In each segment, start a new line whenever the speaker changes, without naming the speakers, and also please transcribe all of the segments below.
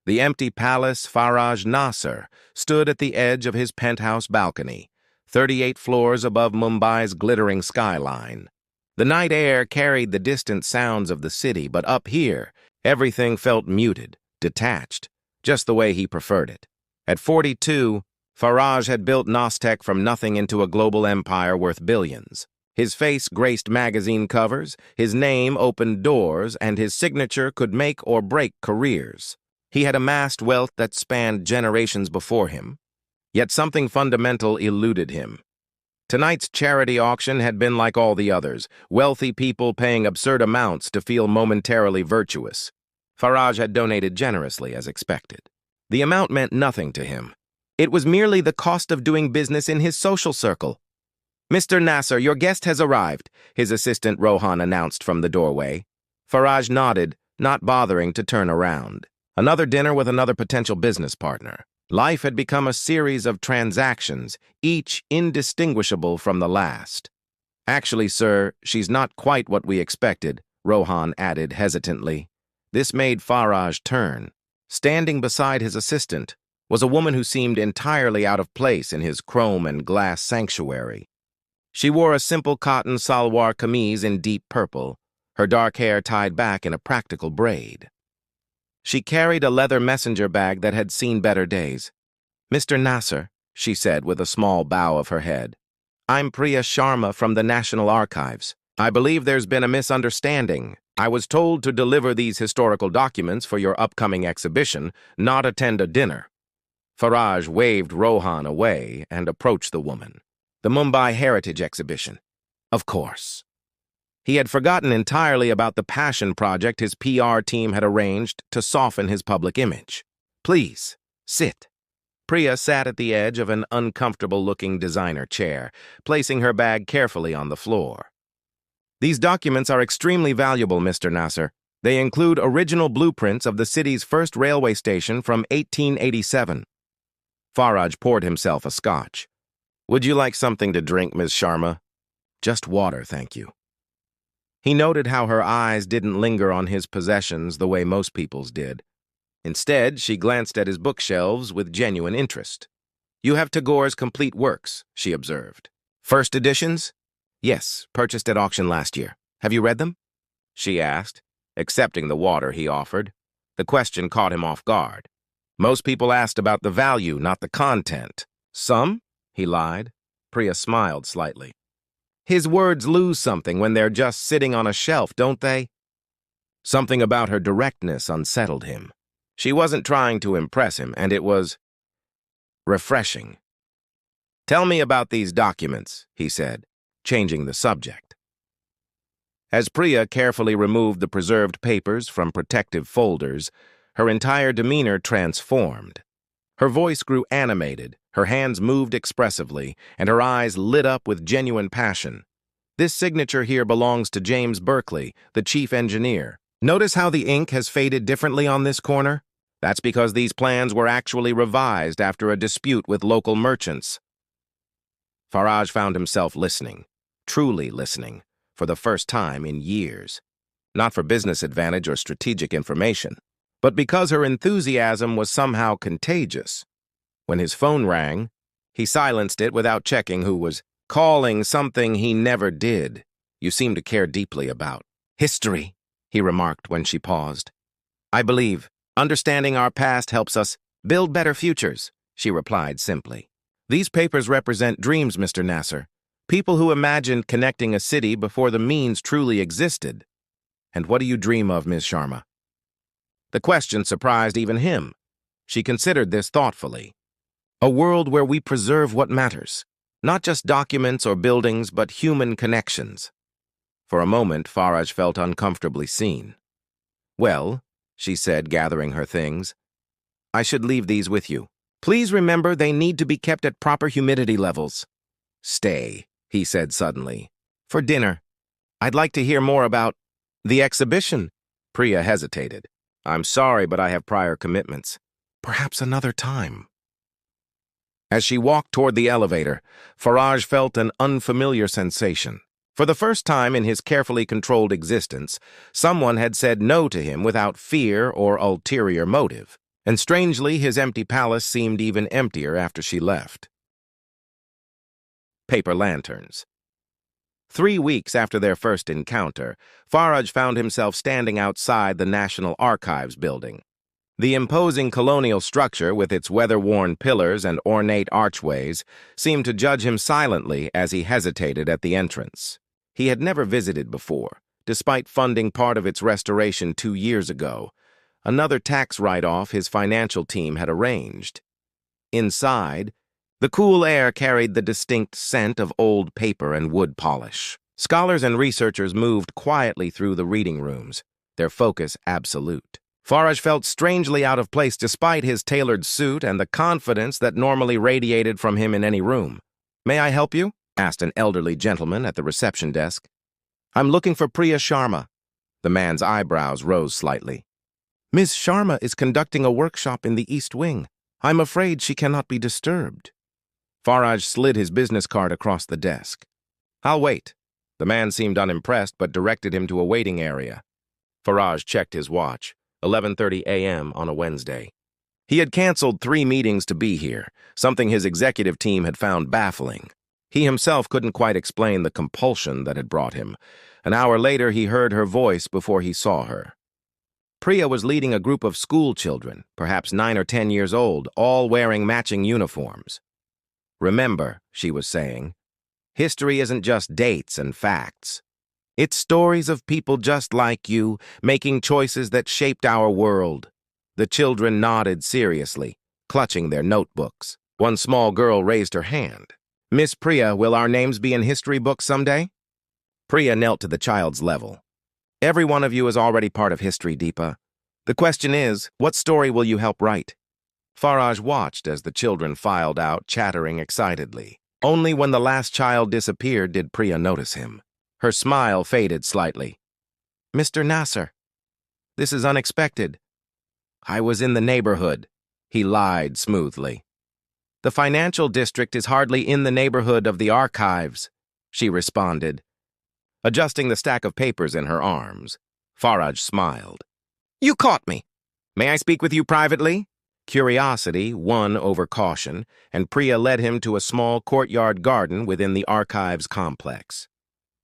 The empty palace Faraj Nasser stood at the edge of his penthouse balcony, 38 floors above Mumbai's glittering skyline. The night air carried the distant sounds of the city, but up here, everything felt muted, detached, just the way he preferred it. At 42, Faraj had built Nostek from nothing into a global empire worth billions. His face graced magazine covers, his name opened doors, and his signature could make or break careers. He had amassed wealth that spanned generations before him, yet something fundamental eluded him. Tonight's charity auction had been like all the others, wealthy people paying absurd amounts to feel momentarily virtuous. Faraj had donated generously, as expected. The amount meant nothing to him. It was merely the cost of doing business in his social circle. "Mr. Nasser, your guest has arrived," his assistant Rohan announced from the doorway. Faraj nodded, not bothering to turn around. Another dinner with another potential business partner. Life had become a series of transactions, each indistinguishable from the last. "Actually, sir, she's not quite what we expected," Rohan added hesitantly. This made Faraj turn. Standing beside his assistant was a woman who seemed entirely out of place in his chrome and glass sanctuary. She wore a simple cotton salwar kameez in deep purple, her dark hair tied back in a practical braid. She carried a leather messenger bag that had seen better days. "Mr. Nasser," she said with a small bow of her head, "I'm Priya Sharma from the National Archives. I believe there's been a misunderstanding. I was told to deliver these historical documents for your upcoming exhibition, not attend a dinner." Faraj waved Rohan away and approached the woman. "The Mumbai Heritage Exhibition." Of course. He had forgotten entirely about the passion project his PR team had arranged to soften his public image. "Please, sit." Priya sat at the edge of an uncomfortable-looking designer chair, placing her bag carefully on the floor. "These documents are extremely valuable, Mr. Nasser. They include original blueprints of the city's first railway station from 1887. Faraj poured himself a scotch. "Would you like something to drink, Ms. Sharma?" "Just water, thank you." He noted how her eyes didn't linger on his possessions the way most people's did. Instead, she glanced at his bookshelves with genuine interest. "You have Tagore's complete works," she observed. "First editions?" "Yes, purchased at auction last year. Have you read them?" she asked, accepting the water he offered. The question caught him off guard. Most people asked about the value, not the content. "Some?" he lied. Priya smiled slightly. His words lose something when they're just sitting on a shelf, don't they? Something about her directness unsettled him. She wasn't trying to impress him, and it was refreshing. "Tell me about these documents," he said, changing the subject. As Priya carefully removed the preserved papers from protective folders, her entire demeanor transformed. Her voice grew animated, her hands moved expressively, and her eyes lit up with genuine passion. "This signature here belongs to James Berkeley, the chief engineer. Notice how the ink has faded differently on this corner? That's because these plans were actually revised after a dispute with local merchants." Faraj found himself listening, truly listening, for the first time in years. Not for business advantage or strategic information, but because her enthusiasm was somehow contagious. When his phone rang, he silenced it without checking who was calling. Something he never did. "You seem to care deeply about history," he remarked when she paused. "I believe understanding our past helps us build better futures," she replied simply. "These papers represent dreams, Mr. Nasser. People who imagined connecting a city before the means truly existed. And what do you dream of, Ms. Sharma?" The question surprised even him. She considered this thoughtfully. "A world where we preserve what matters. Not just documents or buildings, but human connections." For a moment, Faraj felt uncomfortably seen. "Well," she said, gathering her things, "I should leave these with you. Please remember they need to be kept at proper humidity levels." "Stay," he said suddenly. "For dinner. I'd like to hear more about the exhibition." Priya hesitated. "I'm sorry, but I have prior commitments. Perhaps another time." As she walked toward the elevator, Faraj felt an unfamiliar sensation. For the first time in his carefully controlled existence, someone had said no to him without fear or ulterior motive. And strangely, his empty palace seemed even emptier after she left. Paper lanterns. 3 weeks after their first encounter, Faraj found himself standing outside the National Archives building. The imposing colonial structure, with its weather-worn pillars and ornate archways, seemed to judge him silently as he hesitated at the entrance. He had never visited before, despite funding part of its restoration 2 years ago, another tax write-off his financial team had arranged. Inside, the cool air carried the distinct scent of old paper and wood polish. Scholars and researchers moved quietly through the reading rooms, their focus absolute. Faraj felt strangely out of place despite his tailored suit and the confidence that normally radiated from him in any room. "May I help you?" asked an elderly gentleman at the reception desk. "I'm looking for Priya Sharma." The man's eyebrows rose slightly. "Ms. Sharma is conducting a workshop in the East Wing. I'm afraid she cannot be disturbed." Faraj slid his business card across the desk. "I'll wait." The man seemed unimpressed but directed him to a waiting area. Faraj checked his watch. 11:30 a.m. on a Wednesday. He had canceled 3 meetings to be here, something his executive team had found baffling. He himself couldn't quite explain the compulsion that had brought him. An hour later, he heard her voice before he saw her. Priya was leading a group of school children, perhaps 9 or 10 years old, all wearing matching uniforms. "Remember," she was saying, "history isn't just dates and facts. It's stories of people just like you, making choices that shaped our world." The children nodded seriously, clutching their notebooks. One small girl raised her hand. "Miss Priya, will our names be in history books someday?" Priya knelt to the child's level. "Every one of you is already part of history, Deepa. The question is, what story will you help write?" Faraj watched as the children filed out, chattering excitedly. Only when the last child disappeared did Priya notice him. Her smile faded slightly. "Mr. Nasser, this is unexpected." "I was in the neighborhood," he lied smoothly. "The financial district is hardly in the neighborhood of the archives," she responded, adjusting the stack of papers in her arms. Faraj smiled. "You caught me. May I speak with you privately?" Curiosity won over caution, and Priya led him to a small courtyard garden within the archives complex.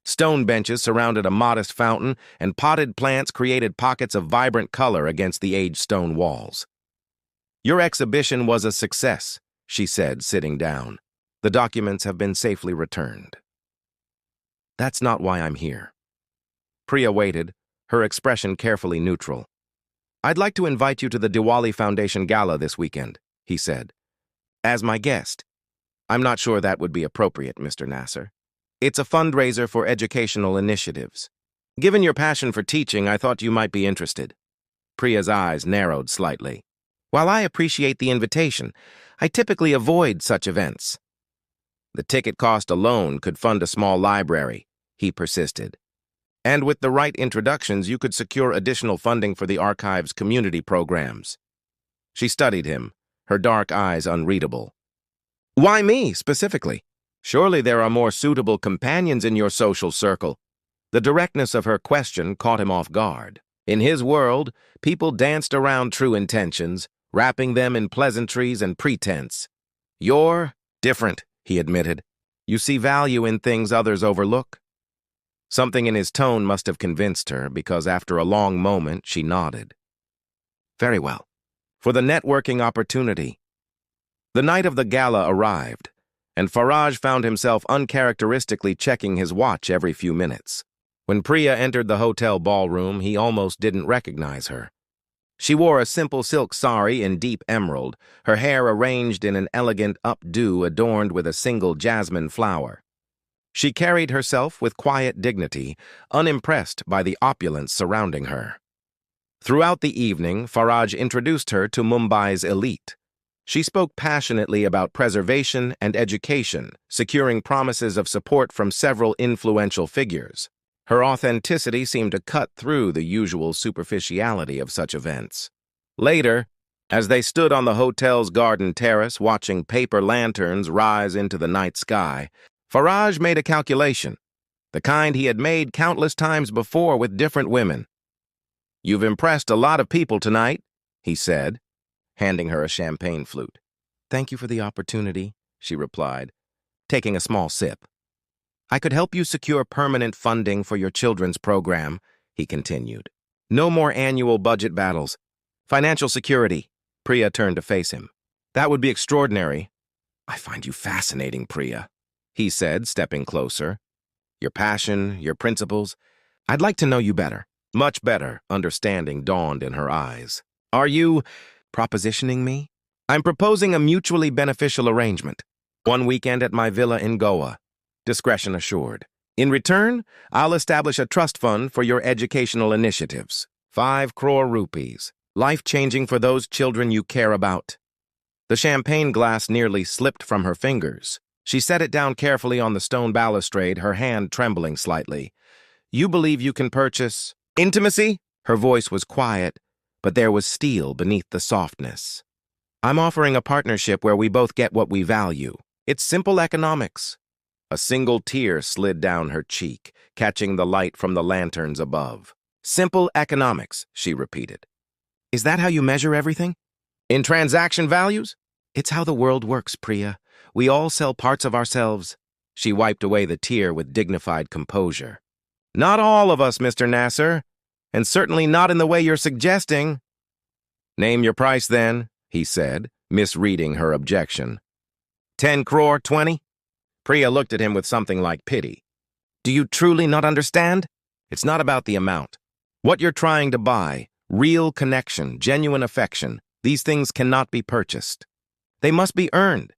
Stone benches surrounded a modest fountain, and potted plants created pockets of vibrant color against the aged stone walls. "Your exhibition was a success," she said, sitting down. "The documents have been safely returned." "That's not why I'm here." Priya waited, her expression carefully neutral. "I'd like to invite you to the Diwali Foundation Gala this weekend," he said. "As my guest." "I'm not sure that would be appropriate, Mr. Nasser. It's a fundraiser for educational initiatives. Given your passion for teaching, I thought you might be interested." Priya's eyes narrowed slightly. "While I appreciate the invitation, I typically avoid such events." "The ticket cost alone could fund a small library," he persisted. "And with the right introductions, you could secure additional funding for the archive's community programs." She studied him, her dark eyes unreadable. "Why me, specifically? Surely there are more suitable companions in your social circle." The directness of her question caught him off guard. In his world, people danced around true intentions, wrapping them in pleasantries and pretense. "You're different," he admitted. "You see value in things others overlook." Something in his tone must have convinced her, because after a long moment, she nodded. "Very well. For the networking opportunity." The night of the gala arrived, and Faraj found himself uncharacteristically checking his watch every few minutes. When Priya entered the hotel ballroom, he almost didn't recognize her. She wore a simple silk sari in deep emerald, her hair arranged in an elegant updo adorned with a single jasmine flower. She carried herself with quiet dignity, unimpressed by the opulence surrounding her. Throughout the evening, Faraj introduced her to Mumbai's elite. She spoke passionately about preservation and education, securing promises of support from several influential figures. Her authenticity seemed to cut through the usual superficiality of such events. Later, as they stood on the hotel's garden terrace watching paper lanterns rise into the night sky, Faraj made a calculation, the kind he had made countless times before with different women. "You've impressed a lot of people tonight," he said. handing her a champagne flute. "Thank you for the opportunity," she replied, taking a small sip. "I could help you secure permanent funding for your children's program," he continued. "No more annual budget battles. Financial security." Priya turned to face him. "That would be extraordinary." "I find you fascinating, Priya," he said, stepping closer. "Your passion, your principles. I'd like to know you better." Much better, understanding dawned in her eyes. "Are you propositioning me?" "I'm proposing a mutually beneficial arrangement. 1 weekend at my villa in Goa. Discretion assured. In return, I'll establish a trust fund for your educational initiatives. 5 crore rupees. Life-changing for those children you care about." The champagne glass nearly slipped from her fingers. She set it down carefully on the stone balustrade, her hand trembling slightly. "You believe you can purchase intimacy?" Her voice was quiet, but there was steel beneath the softness. "I'm offering a partnership where we both get what we value. It's simple economics." A single tear slid down her cheek, catching the light from the lanterns above. "Simple economics," she repeated. "Is that how you measure everything? In transaction values?" "It's how the world works, Priya. We all sell parts of ourselves." She wiped away the tear with dignified composure. "Not all of us, Mr. Nasser, and certainly not in the way you're suggesting." "Name your price, then," he said, misreading her objection. 10 crore, 20? Priya looked at him with something like pity. "Do you truly not understand? It's not about the amount. What you're trying to buy, real connection, genuine affection, these things cannot be purchased. They must be earned."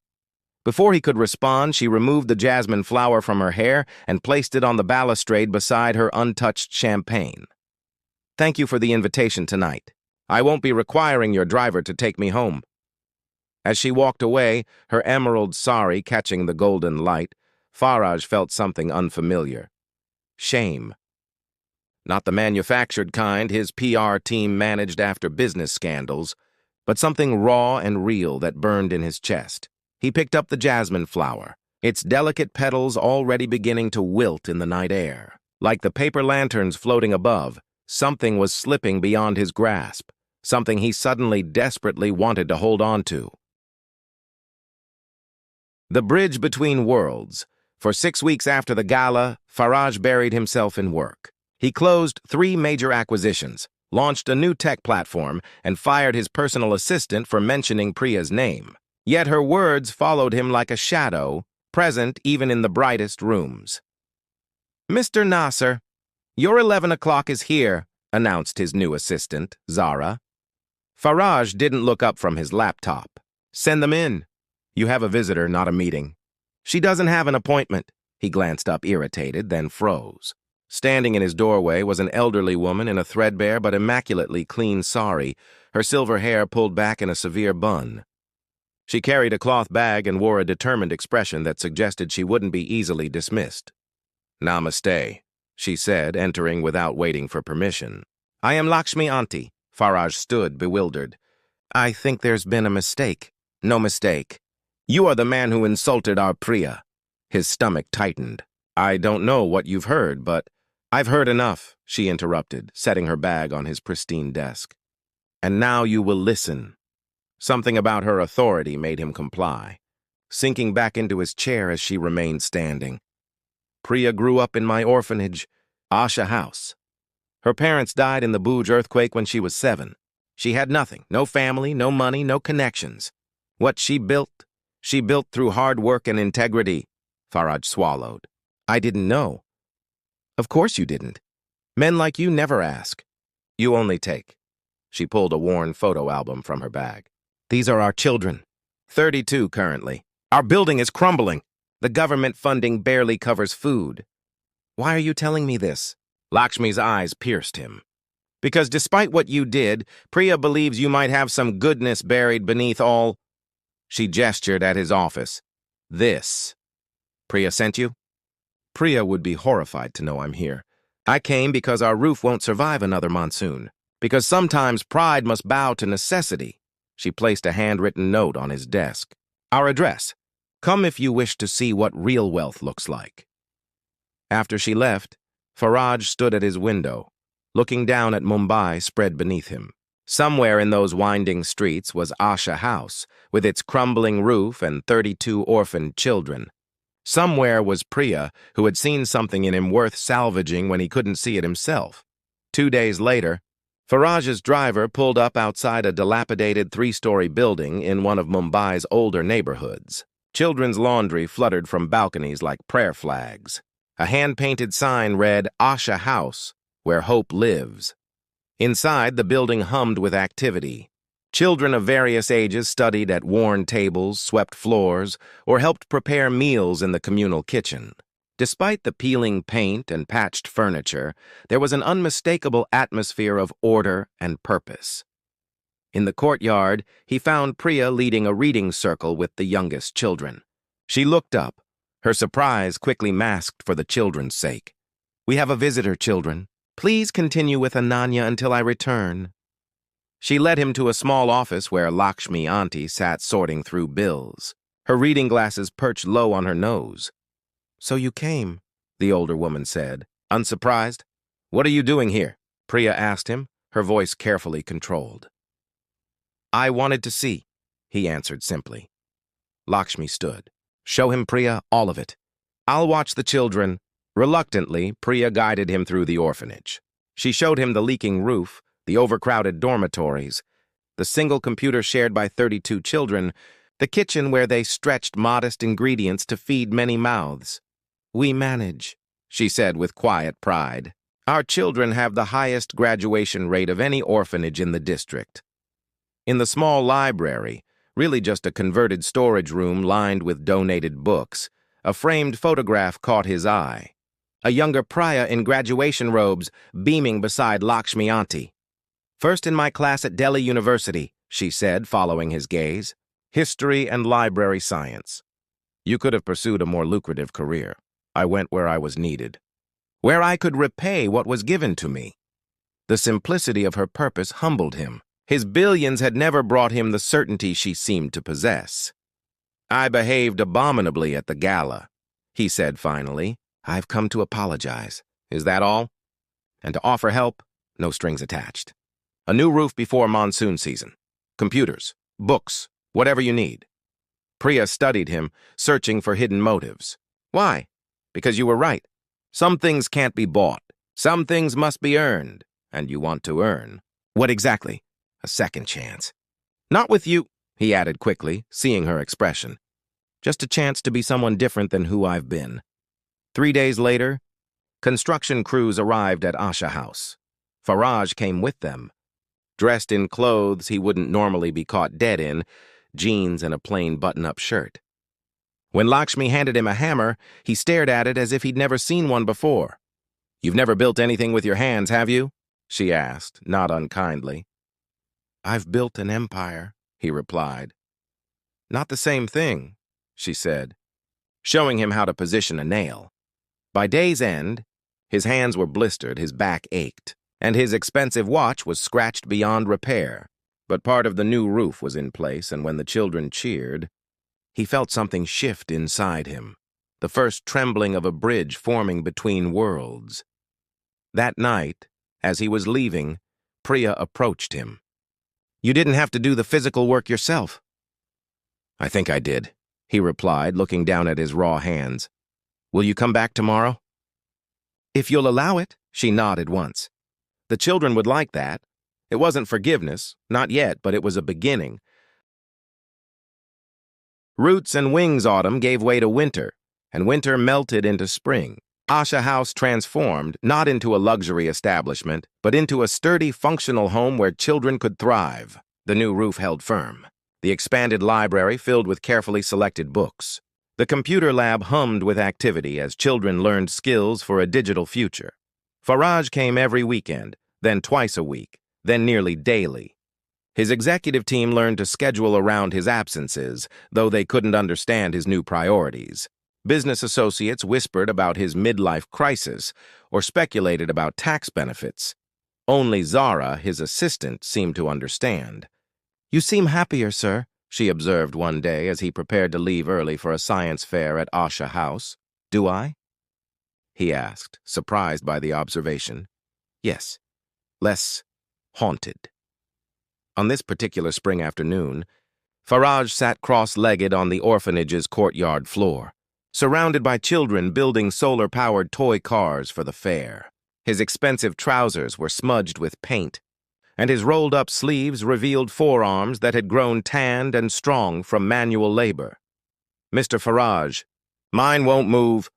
Before he could respond, she removed the jasmine flower from her hair and placed it on the balustrade beside her untouched champagne. "Thank you for the invitation tonight. I won't be requiring your driver to take me home." As she walked away, her emerald sari catching the golden light, Faraj felt something unfamiliar. Shame. Not the manufactured kind his PR team managed after business scandals, but something raw and real that burned in his chest. He picked up the jasmine flower, its delicate petals already beginning to wilt in the night air. Like the paper lanterns floating above, something was slipping beyond his grasp, something he suddenly desperately wanted to hold on to. The bridge between worlds. For 6 weeks after the gala, Faraj buried himself in work. He closed 3 major acquisitions, launched a new tech platform, and fired his personal assistant for mentioning Priya's name. Yet her words followed him like a shadow, present even in the brightest rooms. "Mr. Nasser, your 11 o'clock is here," announced his new assistant, Zara. Faraj didn't look up from his laptop. "Send them in. You have a visitor, not a meeting." "She doesn't have an appointment." He glanced up irritated, then froze. Standing in his doorway was an elderly woman in a threadbare but immaculately clean sari, her silver hair pulled back in a severe bun. She carried a cloth bag and wore a determined expression that suggested she wouldn't be easily dismissed. "Namaste," she said, entering without waiting for permission. "I am Lakshmi Auntie." Faraj stood, bewildered. "I think there's been a mistake." "No mistake. You are the man who insulted our Priya." His stomach tightened. "I don't know what you've heard, but—" "I've heard enough," she interrupted, setting her bag on his pristine desk. "And now you will listen." Something about her authority made him comply, sinking back into his chair as she remained standing. "Priya grew up in my orphanage, Asha House. Her parents died in the Bhuj earthquake when she was 7. She had nothing, no family, no money, no connections. What she built through hard work and integrity." Faraj swallowed. "I didn't know." "Of course you didn't. Men like you never ask. You only take." She pulled a worn photo album from her bag. "These are our children. 32 currently. Our building is crumbling. The government funding barely covers food." "Why are you telling me this?" Lakshmi's eyes pierced him. "Because despite what you did, Priya believes you might have some goodness buried beneath all—" She gestured at his office. "This. Priya sent you?" "Priya would be horrified to know I'm here. I came because our roof won't survive another monsoon. Because sometimes pride must bow to necessity." She placed a handwritten note on his desk. "Our address. Come if you wish to see what real wealth looks like." After she left, Faraj stood at his window, looking down at Mumbai spread beneath him. Somewhere in those winding streets was Asha House, with its crumbling roof and 32 orphaned children. Somewhere was Priya, who had seen something in him worth salvaging when he couldn't see it himself. 2 days later, Faraj's driver pulled up outside a dilapidated 3-story building in one of Mumbai's older neighborhoods. Children's laundry fluttered from balconies like prayer flags. A hand-painted sign read, "Asha House, where hope lives." Inside, the building hummed with activity. Children of various ages studied at worn tables, swept floors, or helped prepare meals in the communal kitchen. Despite the peeling paint and patched furniture, there was an unmistakable atmosphere of order and purpose. In the courtyard, he found Priya leading a reading circle with the youngest children. She looked up, her surprise quickly masked for the children's sake. "We have a visitor, children. Please continue with Ananya until I return." She led him to a small office where Lakshmi Auntie sat sorting through bills. Her reading glasses perched low on her nose. "So you came," the older woman said, unsurprised. "What are you doing here?" Priya asked him, her voice carefully controlled. "I wanted to see," he answered simply. Lakshmi stood. "Show him, Priya, all of it. I'll watch the children." Reluctantly, Priya guided him through the orphanage. She showed him the leaking roof, the overcrowded dormitories, the single computer shared by 32 children, the kitchen where they stretched modest ingredients to feed many mouths. "We manage," she said with quiet pride. "Our children have the highest graduation rate of any orphanage in the district." In the small library, really just a converted storage room lined with donated books, a framed photograph caught his eye. A younger Priya in graduation robes, beaming beside Lakshmi Auntie. "First in my class at Delhi University," she said, following his gaze. "History and library science. You could have pursued a more lucrative career. I went where I was needed. Where I could repay what was given to me." The simplicity of her purpose humbled him. His billions had never brought him the certainty she seemed to possess. "I behaved abominably at the gala," he said finally. "I've come to apologize. Is that all? And to offer help, no strings attached. A new roof before monsoon season. Computers, books, whatever you need." Priya studied him, searching for hidden motives. "Why?" "Because you were right. Some things can't be bought. Some things must be earned. And you want to earn." "What exactly?" "A second chance." "Not with you," he added quickly, seeing her expression. "Just a chance to be someone different than who I've been." 3 days later, construction crews arrived at Asha House. Faraj came with them. Dressed in clothes he wouldn't normally be caught dead in, jeans and a plain button-up shirt. When Lakshmi handed him a hammer, he stared at it as if he'd never seen one before. "You've never built anything with your hands, have you?" she asked, not unkindly. "I've built an empire," he replied. "Not the same thing," she said, showing him how to position a nail. By day's end, his hands were blistered, his back ached, and his expensive watch was scratched beyond repair. But part of the new roof was in place, and when the children cheered, he felt something shift inside him, the first trembling of a bridge forming between worlds. That night, as he was leaving, Priya approached him. "You didn't have to do the physical work yourself." "I think I did," he replied, looking down at his raw hands. "Will you come back tomorrow?" "If you'll allow it," she nodded once. The children would like that. It wasn't forgiveness, not yet, but it was a beginning. Roots and Wings autumn gave way to winter, and winter melted into spring. Asha House transformed, not into a luxury establishment, but into a sturdy, functional home where children could thrive. The new roof held firm. The expanded library filled with carefully selected books. The computer lab hummed with activity as children learned skills for a digital future. Faraj came every weekend, then twice a week, then nearly daily. His executive team learned to schedule around his absences, though they couldn't understand his new priorities. Business associates whispered about his midlife crisis or speculated about tax benefits. Only Zara, his assistant, seemed to understand. "You seem happier, sir," she observed one day as he prepared to leave early for a science fair at Asha House. "Do I?" he asked, surprised by the observation. "Yes, less haunted." On this particular spring afternoon, Faraj sat cross-legged on the orphanage's courtyard floor, surrounded by children building solar-powered toy cars for the fair. His expensive trousers were smudged with paint, and his rolled-up sleeves revealed forearms that had grown tanned and strong from manual labor. "Mr. Faraj, mine won't move,"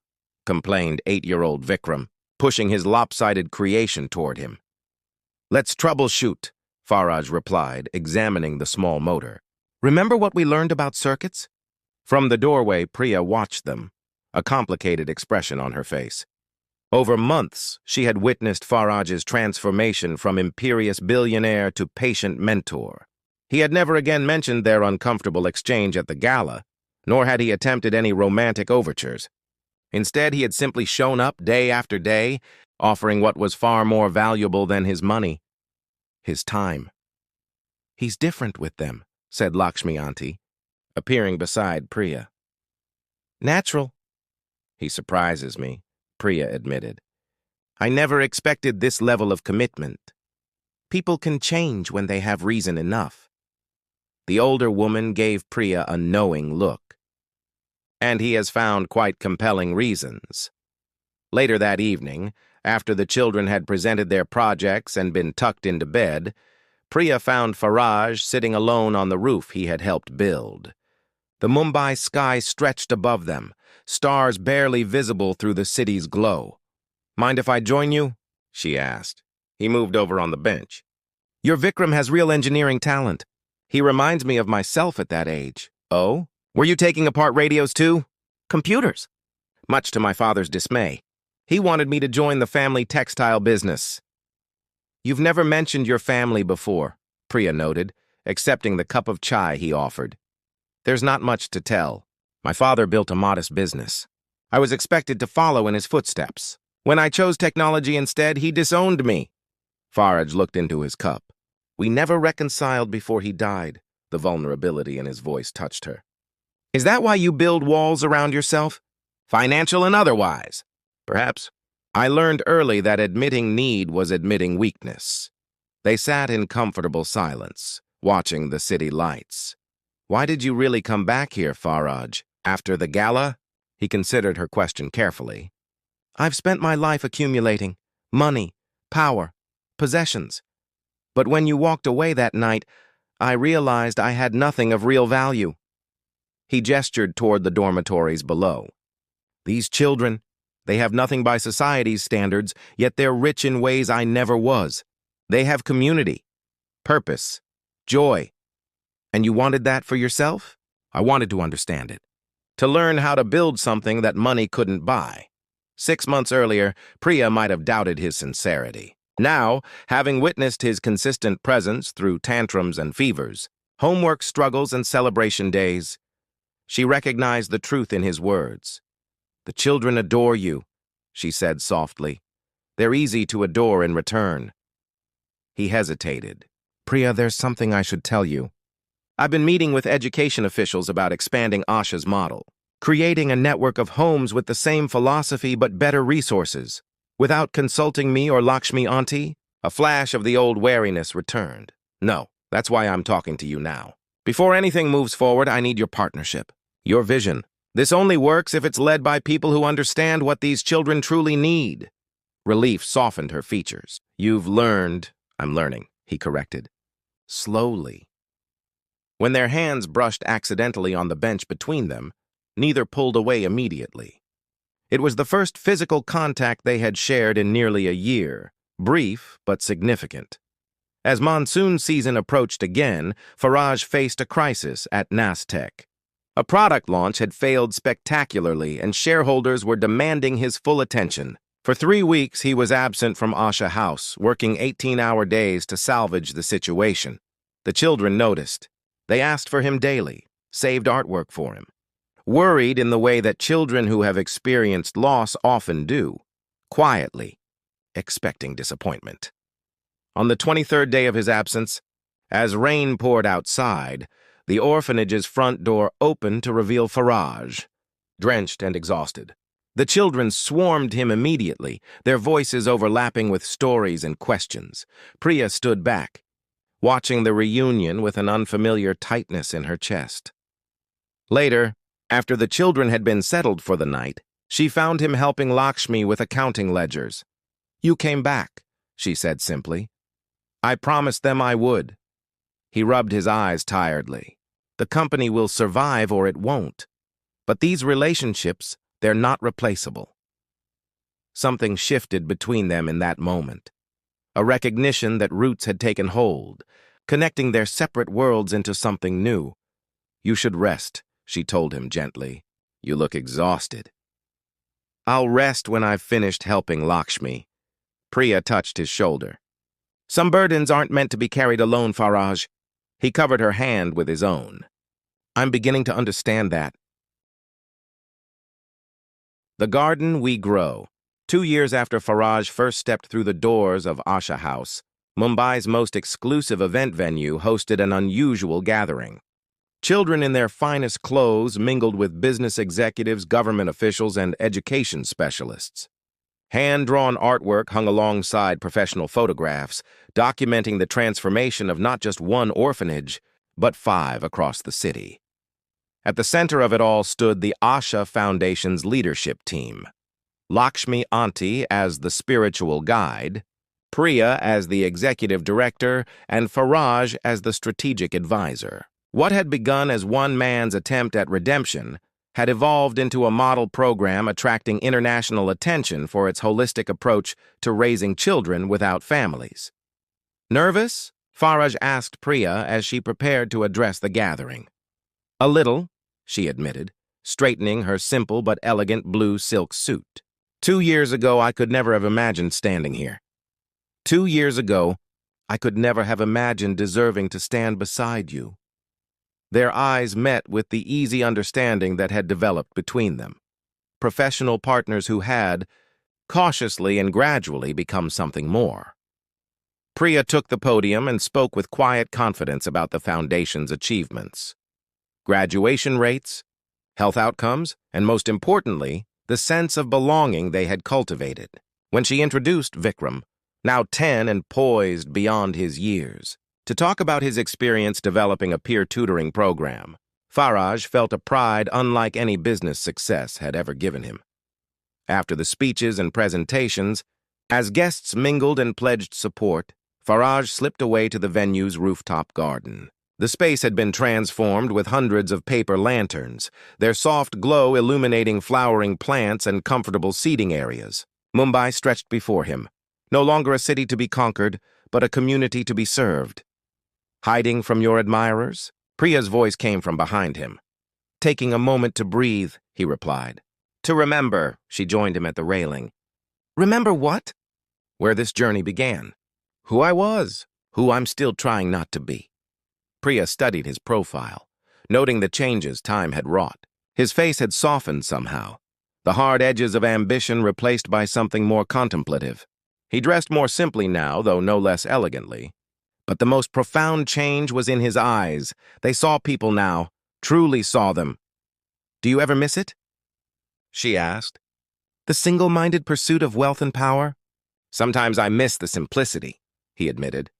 complained 8-year-old Vikram, pushing his lopsided creation toward him. "Let's troubleshoot," Faraj replied, examining the small motor. "Remember what we learned about circuits?" From the doorway, Priya watched them, a complicated expression on her face. Over months, she had witnessed Faraj's transformation from imperious billionaire to patient mentor. He had never again mentioned their uncomfortable exchange at the gala, nor had he attempted any romantic overtures. Instead, he had simply shown up day after day, offering what was far more valuable than his money: his time. "He's different with them," said Lakshmi Auntie, appearing beside Priya. "Natural." "He surprises me," Priya admitted. "I never expected this level of commitment. People can change when they have reason enough." The older woman gave Priya a knowing look. "And he has found quite compelling reasons." Later that evening, after the children had presented their projects and been tucked into bed, Priya found Faraj sitting alone on the roof he had helped build. The Mumbai sky stretched above them, stars barely visible through the city's glow. "Mind if I join you?" she asked. He moved over on the bench. "Your Vikram has real engineering talent. He reminds me of myself at that age." "Oh? Were you taking apart radios too?" "Computers." Much to my father's dismay, he wanted me to join the family textile business. "You've never mentioned your family before," Priya noted, accepting the cup of chai he offered. "There's not much to tell. My father built a modest business. I was expected to follow in his footsteps. When I chose technology instead, he disowned me." Faraj looked into his cup. "We never reconciled before he died." The vulnerability in his voice touched her. "Is that why you build walls around yourself? Financial and otherwise?" "Perhaps. I learned early that admitting need was admitting weakness." They sat in comfortable silence, watching the city lights. "Why did you really come back here, Faraj? After the gala?" He considered her question carefully. "I've spent my life accumulating money, power, possessions. But when you walked away that night, I realized I had nothing of real value." He gestured toward the dormitories below. "These children, they have nothing by society's standards, yet they're rich in ways I never was. They have community, purpose, joy. And you wanted that for yourself?" I wanted to understand it. To learn how to build something that money couldn't buy. 6 months earlier, Priya might have doubted his sincerity. Now, having witnessed his consistent presence through tantrums and fevers, homework struggles and celebration days, she recognized the truth in his words. "The children adore you," she said softly. "They're easy to adore in return." He hesitated. "Priya, there's something I should tell you. I've been meeting with education officials about expanding Asha's model, creating a network of homes with the same philosophy but better resources. Without consulting me or Lakshmi Auntie, a flash of the old wariness returned. "No, that's why I'm talking to you now. Before anything moves forward, I need your partnership, your vision. This only works if it's led by people who understand what these children truly need." Relief softened her features. "You've learned." "I'm learning," he corrected. Slowly. When their hands brushed accidentally on the bench between them, neither pulled away immediately. It was the first physical contact they had shared in nearly a year, brief but significant. As monsoon season approached again, Faraj faced a crisis at Nastec. A product launch had failed spectacularly, and shareholders were demanding his full attention. For 3 weeks, he was absent from Asha House, working 18-hour days to salvage the situation. The children noticed. They asked for him daily, saved artwork for him. Worried in the way that children who have experienced loss often do, quietly, expecting disappointment. On the 23rd day of his absence, as rain poured outside, the orphanage's front door opened to reveal Faraj, drenched and exhausted. The children swarmed him immediately, their voices overlapping with stories and questions. Priya stood back. watching the reunion with an unfamiliar tightness in her chest. Later, after the children had been settled for the night, she found him helping Lakshmi with accounting ledgers. "You came back," she said simply. "I promised them I would." He rubbed his eyes tiredly. The company will survive or it won't. But these relationships, they're not replaceable. Something shifted between them in that moment. A recognition that roots had taken hold, connecting their separate worlds into something new. "You should rest," she told him gently. "You look exhausted." "I'll rest when I've finished helping Lakshmi." Priya touched his shoulder. "Some burdens aren't meant to be carried alone, Faraj." He covered her hand with his own. "I'm beginning to understand that." The Garden We Grow. 2 years after Faraj first stepped through the doors of Asha House, Mumbai's most exclusive event venue hosted an unusual gathering. Children in their finest clothes mingled with business executives, government officials, and education specialists. Hand-drawn artwork hung alongside professional photographs, documenting the transformation of not just one orphanage, but 5 across the city. At the center of it all stood the Asha Foundation's leadership team. Lakshmi Auntie as the spiritual guide, Priya as the executive director, and Faraj as the strategic advisor. What had begun as one man's attempt at redemption had evolved into a model program attracting international attention for its holistic approach to raising children without families. "Nervous?" Faraj asked Priya as she prepared to address the gathering. "A little," she admitted, straightening her simple but elegant blue silk suit. 2 years ago, I could never have imagined standing here. 2 years ago, I could never have imagined deserving to stand beside you." Their eyes met with the easy understanding that had developed between them. Professional partners who had, cautiously and gradually, become something more. Priya took the podium and spoke with quiet confidence about the Foundation's achievements. Graduation rates, health outcomes, and most importantly, the sense of belonging they had cultivated. When she introduced Vikram, now 10 and poised beyond his years, to talk about his experience developing a peer tutoring program, Faraj felt a pride unlike any business success had ever given him. After the speeches and presentations, as guests mingled and pledged support, Faraj slipped away to the venue's rooftop garden. The space had been transformed with hundreds of paper lanterns, their soft glow illuminating flowering plants and comfortable seating areas. Mumbai stretched before him, no longer a city to be conquered, but a community to be served. "Hiding from your admirers?" Priya's voice came from behind him. "Taking a moment to breathe," he replied. "To remember," she joined him at the railing. "Remember what?" "Where this journey began. Who I was, who I'm still trying not to be." Priya studied his profile, noting the changes time had wrought. His face had softened somehow, the hard edges of ambition replaced by something more contemplative. He dressed more simply now, though no less elegantly. But the most profound change was in his eyes. They saw people now, truly saw them. "Do you ever miss it?" she asked. "The single-minded pursuit of wealth and power?" "Sometimes I miss the simplicity," he admitted.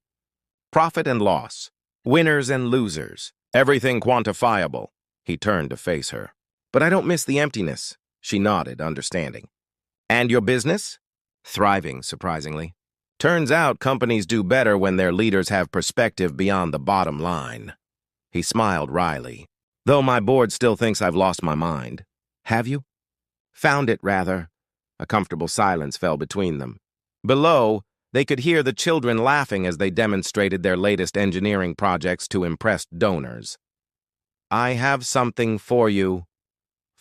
"Profit and loss, winners and losers, everything quantifiable." He turned to face her. "But I don't miss the emptiness," she nodded, understanding. "And your business?" "Thriving, surprisingly. Turns out companies do better when their leaders have perspective beyond the bottom line." He smiled wryly. "Though my board still thinks I've lost my mind." "Have you?" "Found it, rather." A comfortable silence fell between them. Below, they could hear the children laughing as they demonstrated their latest engineering projects to impressed donors. "I have something for you,"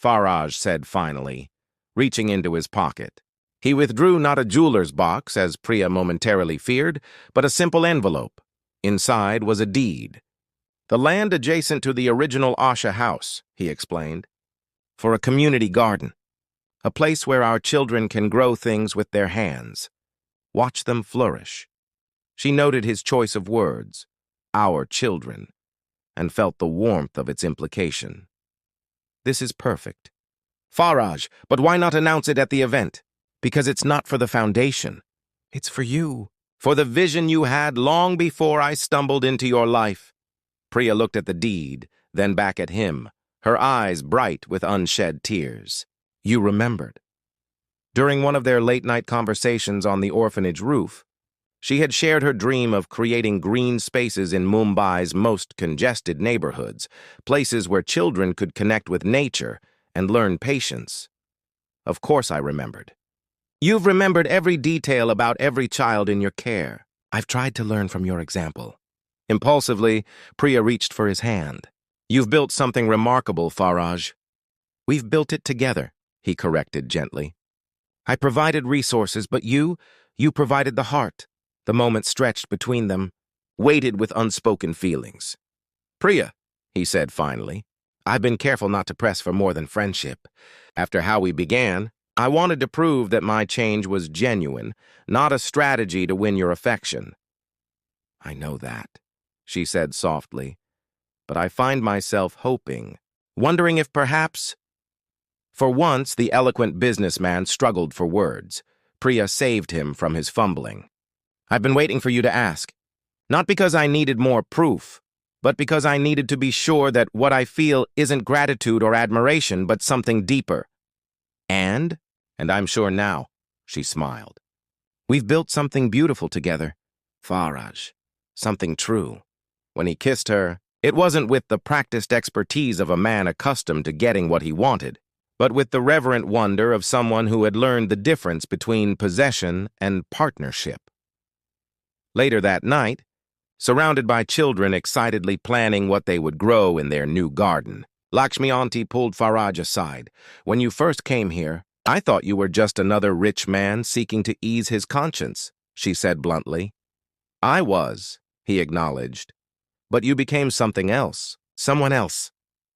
Faraj said finally, reaching into his pocket. He withdrew not a jeweler's box, as Priya momentarily feared, but a simple envelope. Inside was a deed. "The land adjacent to the original Asha house," he explained, "for a community garden, a place where our children can grow things with their hands. Watch them flourish." She noted his choice of words, "our children," and felt the warmth of its implication. "This is perfect." "Faraj, but why not announce it at the event?" "Because it's not for the Foundation. It's for you." for the vision you had long before I stumbled into your life." Priya looked at the deed, then back at him, her eyes bright with unshed tears. "You remembered." During one of their late-night conversations on the orphanage roof, she had shared her dream of creating green spaces in Mumbai's most congested neighborhoods, places where children could connect with nature and learn patience. Of course I remembered. "You've remembered every detail about every child in your care. I've tried to learn from your example." Impulsively, Priya reached for his hand. "You've built something remarkable, Faraj." "We've built it together," he corrected gently. "I provided resources, but you provided the heart." The moment stretched between them, weighted with unspoken feelings. "Priya," he said finally, "I've been careful not to press for more than friendship. After how we began, I wanted to prove that my change was genuine, not a strategy to win your affection." "I know that," she said softly, "but I find myself hoping, wondering if perhaps—" For once, the eloquent businessman struggled for words. Priya saved him from his fumbling. "I've been waiting for you to ask. Not because I needed more proof, but because I needed to be sure that what I feel isn't gratitude or admiration, but something deeper. And I'm sure now," she smiled. "We've built something beautiful together, Faraj, something true." When he kissed her, it wasn't with the practiced expertise of a man accustomed to getting what he wanted, but with the reverent wonder of someone who had learned the difference between possession and partnership. Later that night, surrounded by children excitedly planning what they would grow in their new garden, Lakshmi Aunty pulled Faraj aside. "When you first came here, I thought you were just another rich man seeking to ease his conscience," she said bluntly. "I was," he acknowledged. "But you became something else, someone else."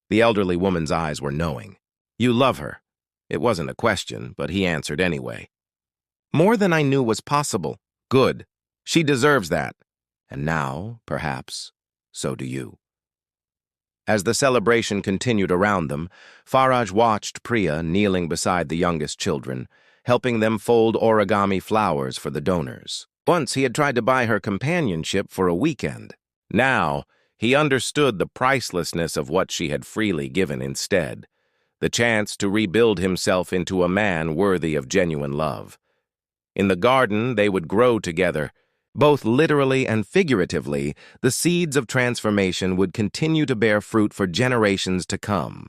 The elderly woman's eyes were knowing. "You love her." It wasn't a question, but he answered anyway. "More than I knew was possible." "Good. She deserves that. And now, perhaps, so do you." As the celebration continued around them, Faraj watched Priya kneeling beside the youngest children, helping them fold origami flowers for the donors. Once he had tried to buy her companionship for a weekend. Now, he understood the pricelessness of what she had freely given instead, the chance to rebuild himself into a man worthy of genuine love. In the garden, they would grow together. Both literally and figuratively, the seeds of transformation would continue to bear fruit for generations to come.